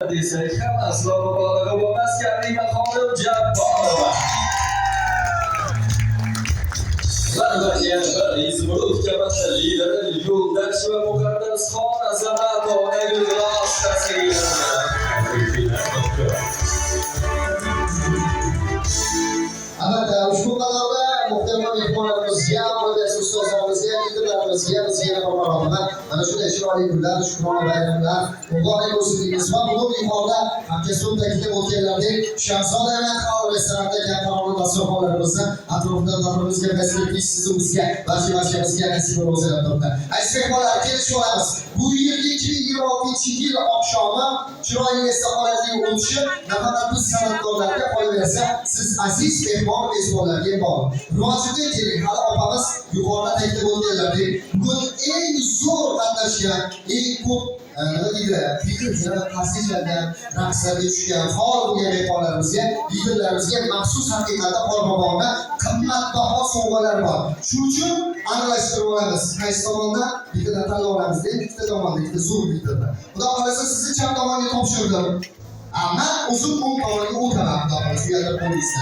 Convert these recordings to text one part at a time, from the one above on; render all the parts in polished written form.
desak ham aslo mubolag'a bo'lmas kalima xonim Jabborova. Izmurud kamatda lideri Yo'ldosh va Muqaddasxon Azamatova Gulros Albatta, ushbu kanalda muhtaram mehmonlarimizga, muhabbet ustozlarimizga, yetimlarimizga bizga marhamat. Mana shunday chiroyli kunlar, shukrona bayramlar muborak bo'lsin deymiz va bugun yuqorida hamkasbim ta'kidlab o'tganlaridek Shahzoda Xalq restoranda kattaroq dasturxonlarimizni atrofida davrimizga fasilitli sizimizga barchamizga nasib bo'lsin albatta. Aziz mehmonlar, kelishib olamiz. Bu yilgi 2026-yil oqshomi chiroyli istiqomatli o'tishi nafaqat biz san'atkorlarga qolaversa, siz aziz mehmon mezbonlarga bog'liq. Rivojiddin keling, hali opamiz yuqorida ta'kidlab o'tganlaridek, bugun eng zo'r qatnashgan, eng ko'p qarshilardan raqslarga tushgan faol bo'lgan mehmonlarimizga, liderlarimizga maxsus haqiqatda qorbobonda qimmatbaho sovg'alar bor. Shuning uchun aralashtirib olamiz. Qaysi tomondan bittadan tanlab olamiz, ikkita tomonda, ikkita zo'r bittadan. Xudo xolasa sizni chap tomonga topshirdim. Ammo uzun o'ng tomonga o'taman, xudo xolasa u yerda bo'lsa.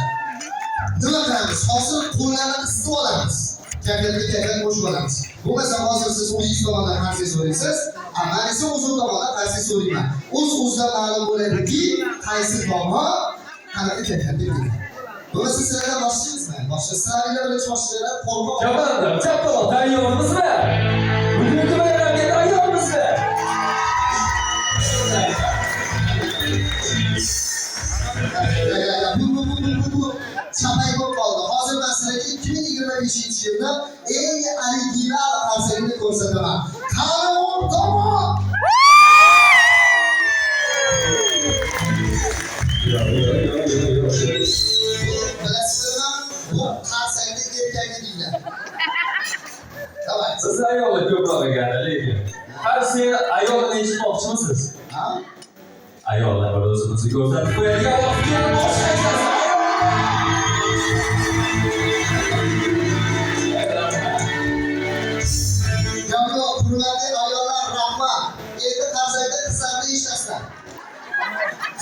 Nima qilamiz? Hozir qo'llarni qisib olamiz. Kayfiyatga qo'shib olamiz. Bo'lmasa hozir siz o'zingiz tomondan qarshi so'raysiz, ammo esa o'zim tomondan qarshi so'rayman. O'z-o'zidan ma'lum bo'ladiki, qaysi tomon qanaqa kayfiyatda bo'ladi. Bo'lmasa sizlar boshlayapsizmi? Boshlasizlar bilan boshlaylar, qo'rqoq. Javob, chaptoq tayyormizmi? Bugungi bayramga tayyormizmi? Chapay bo'lib qoldi. Hozir men sizlarga 2025-yilda eng original qarsakni ko'rsataman. Qani tomon. Bilasizmi? Bu qarsakni erkagi deydi. Davay. Siz ayollar ko'proq ekan, lekin har siz ayollarni eshitmoqchimisiz? Ha? Ayollar bir o'zimizni ko'rsatib qo'yadigan vaqtga boshlaymiz. Hurmatli ayollar, rahmat. Endi qarsakda qizlarni eshitasizlar.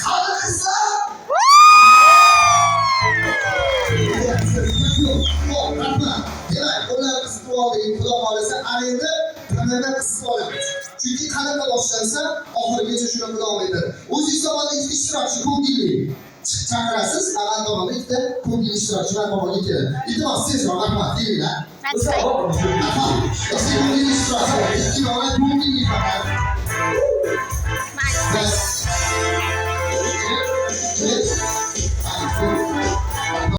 Qani qizlar? Rahmat. Demak, ular qisib oldik, xudo xolasa, ana endi qanday qisib olamiz. Chunki qanaqa boshlansa, oxirigacha shunaqa davom etadi. O'zingiz tomonda ikkita ishtirokchi ko'ngilli chaqirasiz, amal tomonda ikkita ko'ngilli ishtirokchi tomonga keladi. Iltimos, tezroq rahmat, kelinglar. Ko'ngilli ishtirokchi, ikki tomonda ko'ngilli faqat.